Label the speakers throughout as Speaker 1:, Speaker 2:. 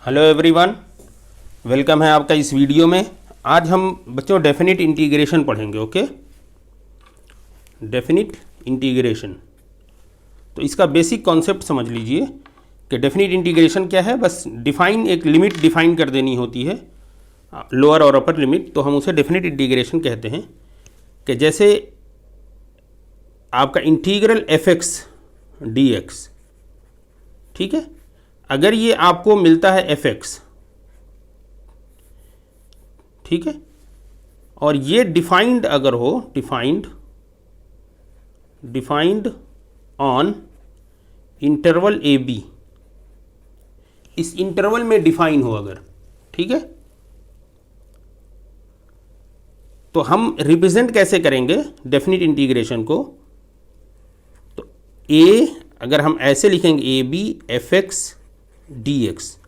Speaker 1: Hello everyone, welcome है आपका इस वीडियो में। आज हम बच्चों डेफिनिट इंटीग्रेशन पढ़ेंगे। Okay, definite integration. तो इसका बेसिक कॉन्सेप्ट समझ लीजिए कि डेफिनिट इंटीग्रेशन क्या है। बस डिफाइन, एक लिमिट डिफाइन कर देनी होती है, लोअर और अपर लिमिट, तो हम उसे डेफिनिट इंटीग्रेशन कहते हैं। कि जैसे आपका integral F X D x, ठीक है, अगर ये आपको मिलता है एफ एक्स, ठीक है, और ये डिफाइंड अगर हो, defined on interval A B, इस इंटरवल में डिफाइन हो अगर, ठीक है, तो हम रिप्रेजेंट कैसे करेंगे डेफिनिट इंटीग्रेशन को। तो ए अगर हम ऐसे लिखेंगे A B F X D X,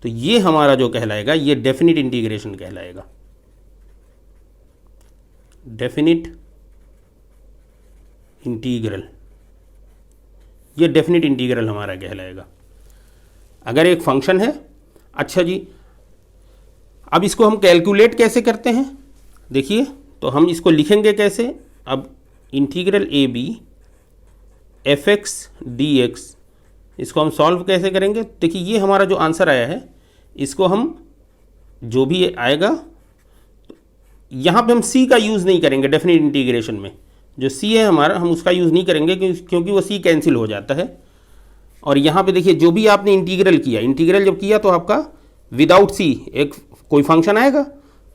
Speaker 1: तो ये हमारा जो कहलाएगा ये डेफिनिट इंटीग्रेशन कहलाएगा। डेफिनिट इंटीग्रल, ये डेफिनिट इंटीग्रल हमारा कहलाएगा। अगर एक फंक्शन है, अच्छा जी, अब इसको हम कैलकुलेट कैसे करते हैं देखिए, तो हम इसको लिखेंगे कैसे। अब integral A B F X D X, इसको हम सॉल्व कैसे करेंगे। देखिए ये हमारा जो आंसर आया है, इसको हम जो भी आएगा, यहाँ पे हम सी का यूज़ नहीं करेंगे डेफिनिट इंटीग्रेशन में। जो सी है हमारा, हम उसका यूज़ नहीं करेंगे क्योंकि वो सी कैंसिल हो जाता है। और यहाँ पे देखिए जो भी आपने इंटीग्रल किया, इंटीग्रल जब किया तो आपका विदाउट सी एक कोई फंक्शन आएगा,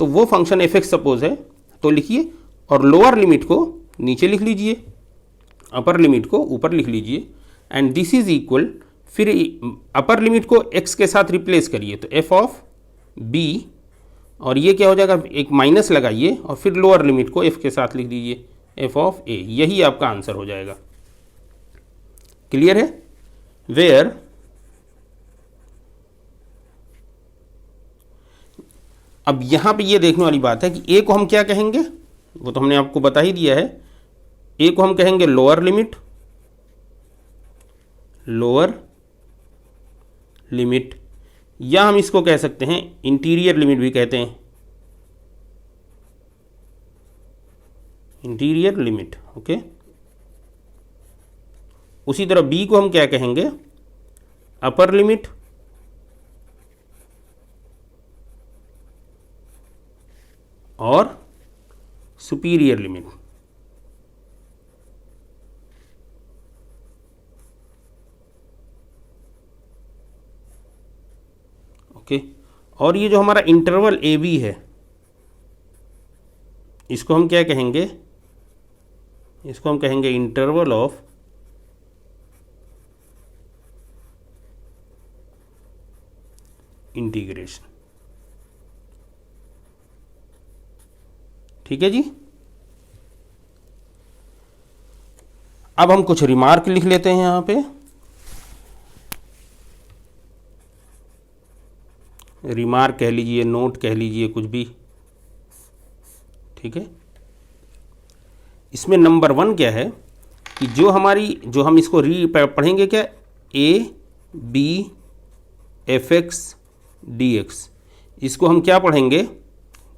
Speaker 1: तो वो फंक्शन एफ एक्स सपोज है, तो लिखिए, और लोअर लिमिट को नीचे लिख लीजिए, अपर लिमिट को ऊपर लिख लीजिए, एंड दिस इज इक्वल, फिर अपर लिमिट को x के साथ रिप्लेस करिए, तो f ऑफ b, और ये क्या हो जाएगा, एक माइनस लगाइए, और फिर लोअर लिमिट को f के साथ लिख दीजिए, f ऑफ a, यही आपका आंसर हो जाएगा। क्लियर है। वेयर अब यहाँ पे ये देखने वाली बात है कि a को हम क्या कहेंगे, वो तो हमने आपको बता ही दिया है। a को हम कहेंगे लोअर लिमिट, या हम इसको कह सकते हैं इंटीरियर लिमिट भी कहते हैं, इंटीरियर लिमिट। ओके, उसी तरह बी को हम क्या कहेंगे, अपर लिमिट, और सुपीरियर लिमिट। ओके, और ये जो हमारा इंटरवल ए बी है, इसको हम क्या कहेंगे, इसको हम कहेंगे इंटरवल ऑफ इंटीग्रेशन। ठीक है जी। अब हम कुछ रिमार्क लिख लेते हैं यहाँ पे। रिमार्क कह लीजिए, नोट कह लीजिए, कुछ भी, ठीक है। इसमें नंबर 1 क्या है कि जो हम इसको पढ़ेंगे क्या, A B F X D X, इसको हम क्या पढ़ेंगे,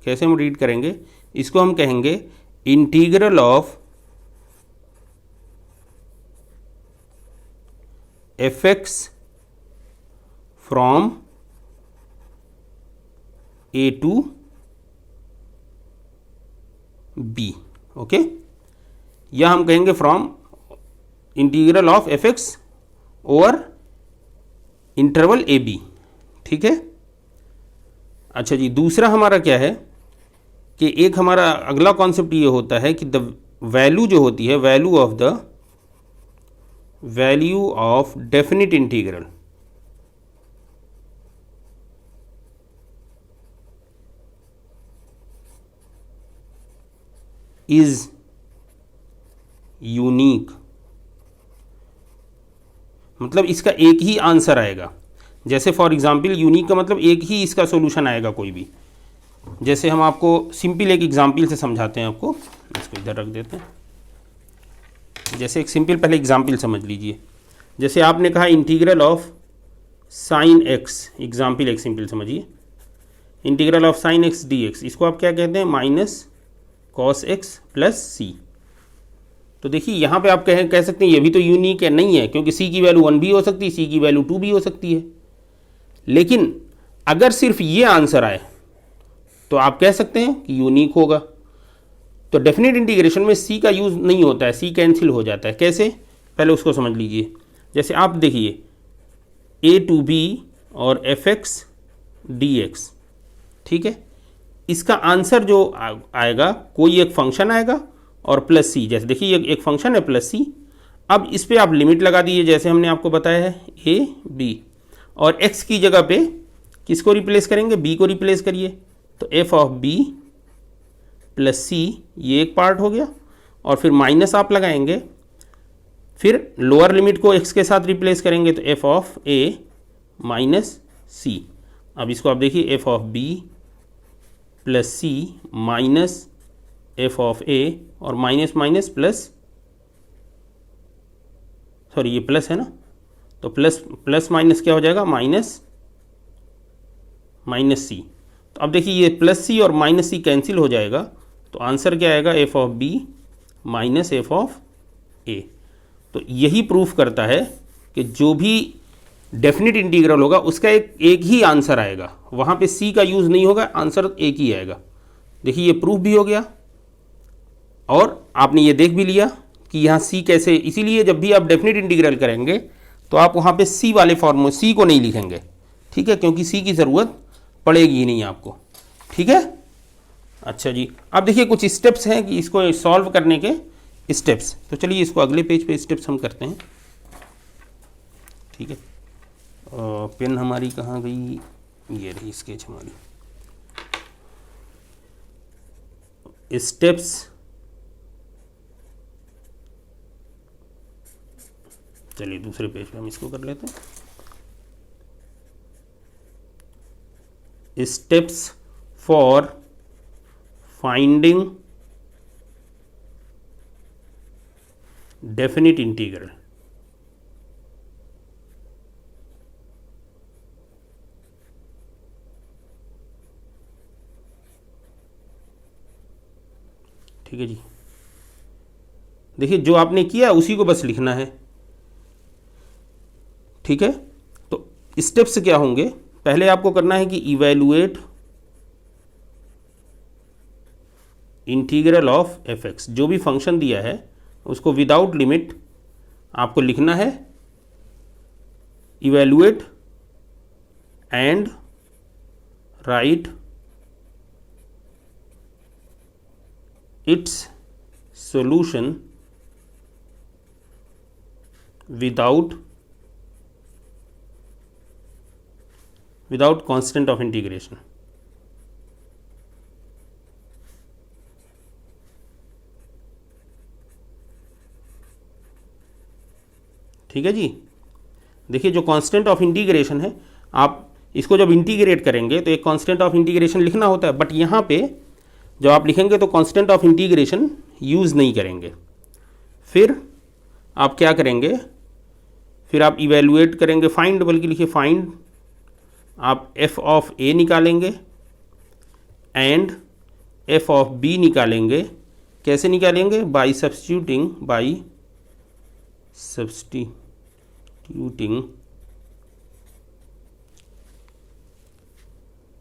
Speaker 1: कैसे हम रीड करेंगे, इसको हम कहेंगे integral of F X from A to B. Okay, या हम कहेंगे from integral of F X over interval A B. ठीक है। अच्छा जी, दूसरा हमारा क्या है कि एक हमारा अगला कॉन्सेप्ट ये होता है कि द वैल्यू जो होती है, value of definite integral is unique, मतलब इसका एक ही आंसर आएगा। जैसे फॉर एग्जांपल, यूनिक का मतलब एक ही इसका सॉल्यूशन आएगा कोई भी। जैसे हम आपको सिंपल एक एग्जांपल से समझाते हैं आपको, इसको इधर रख देते हैं। जैसे एक सिंपल पहले एग्जांपल समझ लीजिए। जैसे आपने कहा integral of sine x, example एक सिंपल समझिए, integral of sine x D X, इसको आप क्या कहते हैं, माइनस कॉस एक्स प्लस सी। तो देखिए यहाँ पे आप कह सकते हैं ये भी तो यूनिक है, नहीं है, क्योंकि सी की वैल्यू 1 भी हो सकती है, सी की वैल्यू 2 भी हो सकती है। लेकिन अगर सिर्फ ये आंसर आए तो आप कह सकते हैं कि यूनिक होगा। तो डेफिनेट इंटीग्रेशन में सी का यूज़ नहीं होता है, सी कैंसिल हो जाता है। कैसे, पहले उसको समझ लीजिए। जैसे आप देखिए ए टू बी और एफ एक्स डी एक्स, ठीक है, इसका आंसर जो आएगा, कोई एक फंक्शन आएगा और प्लस सी, जैसे देखिए एक फंक्शन है प्लस सी। अब इस पर आप लिमिट लगा दीजिए, जैसे हमने आपको बताया है ए बी, और एक्स की जगह पे किसको रिप्लेस करेंगे, बी को रिप्लेस करिए, तो एफ ऑफ बी प्लस सी, ये एक पार्ट हो गया, और फिर माइनस आप लगाएंगे, फिर लोअर लिमिट को एक्स के साथ रिप्लेस करेंगे, तो F of A minus C. अब इसको आप देखिए, F of B plus C minus F of A, और माइनस माइनस प्लस, सॉरी ये प्लस है ना, तो प्लस माइनस क्या हो जाएगा, माइनस माइनस सी। तो अब देखिए ये प्लस सी और माइनस सी कैंसिल हो जाएगा, तो आंसर क्या आएगा, F of B minus F of A. तो यही प्रूफ करता है कि जो भी डेफिनेट इंटीग्रल होगा उसका एक ही आंसर आएगा, वहाँ पे सी का यूज़ नहीं होगा, आंसर एक ही आएगा। देखिए ये प्रूफ भी हो गया, और आपने ये देख भी लिया कि यहाँ सी कैसे, इसीलिए जब भी आप डेफिनेट इंटीग्रल करेंगे तो आप वहाँ पे सी वाले फॉर्मूले, सी को नहीं लिखेंगे, ठीक है, क्योंकि सी की ज़रूरत पड़ेगी ही नहीं आपको, ठीक है। अच्छा जी, अब देखिए कुछ स्टेप्स हैं कि इसको सॉल्व करने के स्टेप्स, तो चलिए इसको अगले पेज पे स्टेप्स हम करते हैं, ठीक है। पेन हमारी कहाँ गई, ये रही स्केच हमारी। स्टेप्स, चलिए दूसरे पेज पे हम इसको कर लेते हैं। Steps for finding definite integral. ठीक है जी, देखिए जो आपने किया उसी को बस लिखना है, ठीक है। तो स्टेप्स क्या होंगे, पहले आपको करना है कि evaluate integral of F x, जो भी फंक्शन दिया है उसको विदाउट लिमिट आपको लिखना है, evaluate and right it's solution without constant of integration. ठीक है जी, देखिए जो कांस्टेंट ऑफ इंटीग्रेशन है, आप इसको जब इंटीग्रेट करेंगे तो एक कांस्टेंट ऑफ इंटीग्रेशन लिखना होता है, बट यहाँ पे जब आप लिखेंगे तो कांस्टेंट ऑफ इंटीग्रेशन यूज़ नहीं करेंगे। फिर आप क्या करेंगे, फिर आप इवैल्यूएट करेंगे, फाइंड, बल्कि लिखिए फाइंड, आप एफ ऑफ ए निकालेंगे एंड एफ ऑफ बी निकालेंगे। कैसे निकालेंगे, बाई सब्स्टिट्यूटिंग,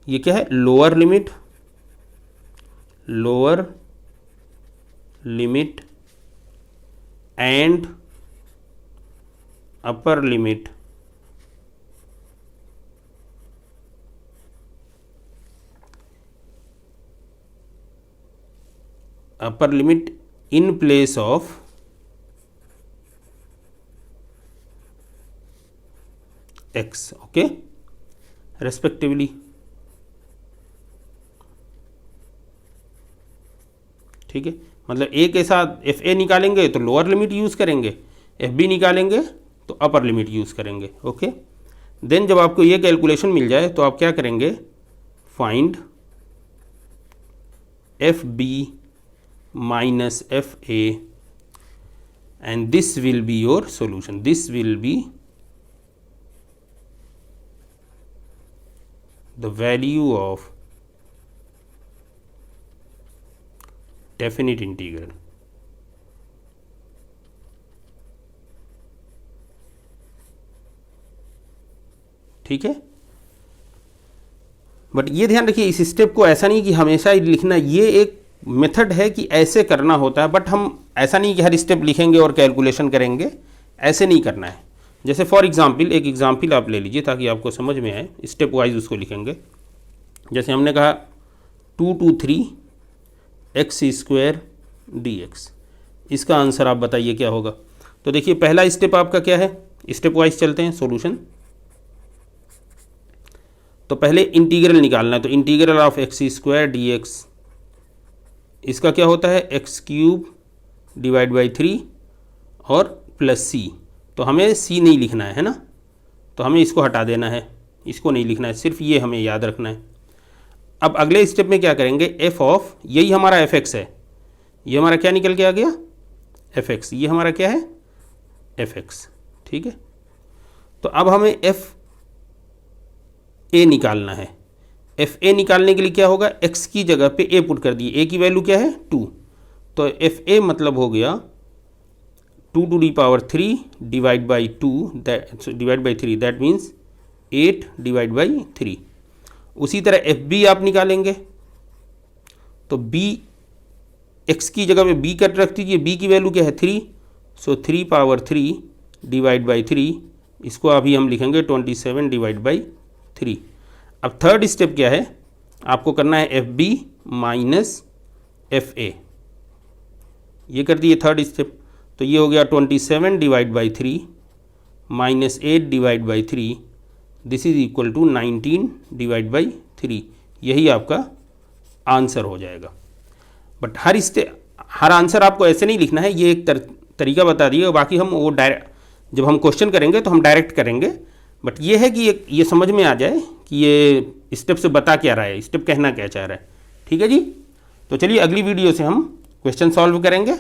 Speaker 1: ये क्या है, lower limit and upper limit in place of x, okay, respectively. ठीक है, मतलब ए के साथ एफ ए निकालेंगे तो लोअर लिमिट यूज़ करेंगे, एफ बी निकालेंगे तो अपर लिमिट यूज़ करेंगे, ओके। देन जब आपको ये कैलकुलेशन मिल जाए तो आप क्या करेंगे, find F B minus F A and this will be your solution, this will be the value of definite integral. ठीक है, बट ये ध्यान रखिए इस स्टेप को ऐसा नहीं कि हमेशा ही लिखना, ये एक मेथड है कि ऐसे करना होता है, बट हम ऐसा नहीं कि हर स्टेप लिखेंगे और कैलकुलेशन करेंगे, ऐसे नहीं करना है। जैसे फॉर एग्जांपल एक एग्जांपल आप ले लीजिए ताकि आपको समझ में आए, स्टेप वाइज उसको लिखेंगे। जैसे हमने कहा 2 to 3 x square D x, इसका आंसर आप बताइए क्या होगा। तो देखिए पहला स्टेप आपका क्या है, स्टेप वाइज चलते हैं सॉल्यूशन। तो पहले इंटीग्रल निकालना है, तो integral of x square D x, इसका क्या होता है एक्स क्यूब डिवाइड बाई 3 और प्लस सी। तो हमें सी नहीं लिखना है ना, तो हमें इसको हटा देना है, इसको नहीं लिखना है, सिर्फ ये हमें याद रखना है। अब अगले स्टेप में क्या करेंगे, एफ ऑफ, यही हमारा एफ एक्स है, ये हमारा क्या निकल के आ गया एफ एक्स, ये हमारा क्या है एफ एक्स। ठीक है, तो अब हमें एफ ए निकालना है। एफ ए निकालने के लिए क्या होगा, एक्स की जगह पे ए पुट कर दिए, ए की वैल्यू क्या है 2, तो एफ ए मतलब हो गया 2 to the power 3 divide by 2 divide by 3, that means 8 divide by 3। उसी तरह एफ बी आप निकालेंगे, तो बी एक्स की जगह पे बी कर रख दीजिए, बी की वैल्यू क्या है 3, सो 3 पावर 3 डिवाइड बाई 3, इसको अभी हम लिखेंगे 27 डिवाइड बाई 3। अब थर्ड स्टेप क्या है, आपको करना है F B minus F A, ये कर दिए थर्ड स्टेप। तो ये हो गया 27 divide by 3 minus 8 divide by 3, this is equal to 19 divide by 3, यही आपका आंसर हो जाएगा। बट हर आंसर आपको ऐसे नहीं लिखना है, ये एक तरीका बता दिए, बाकी हम वो डायरेक्ट जब हम क्वेश्चन करेंगे तो हम डायरेक्ट करेंगे। बट ये है कि ये समझ में आ जाए कि ये स्टेप से बता क्या रहा है, स्टेप कहना क्या चाह रहा है। ठीक है जी, तो चलिए अगली वीडियो से हम क्वेश्चन सॉल्व करेंगे।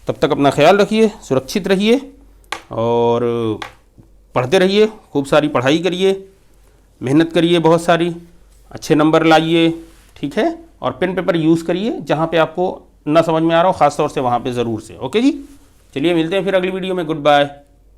Speaker 1: तब तक अपना ख्याल रखिए, सुरक्षित रहिए और पढ़ते रहिए, खूब सारी पढ़ाई करिए, मेहनत करिए, बहुत सारी अच्छे नंबर लाइए। ठीक है, और पेन पेपर यूज़ करिए, जहाँ पे आपको ना समझ में आ रहा हो ख़ास तौर से वहाँ पे ज़रूर से। ओके जी, चलिए मिलते हैं फिर अगली वीडियो में, गुड बाय।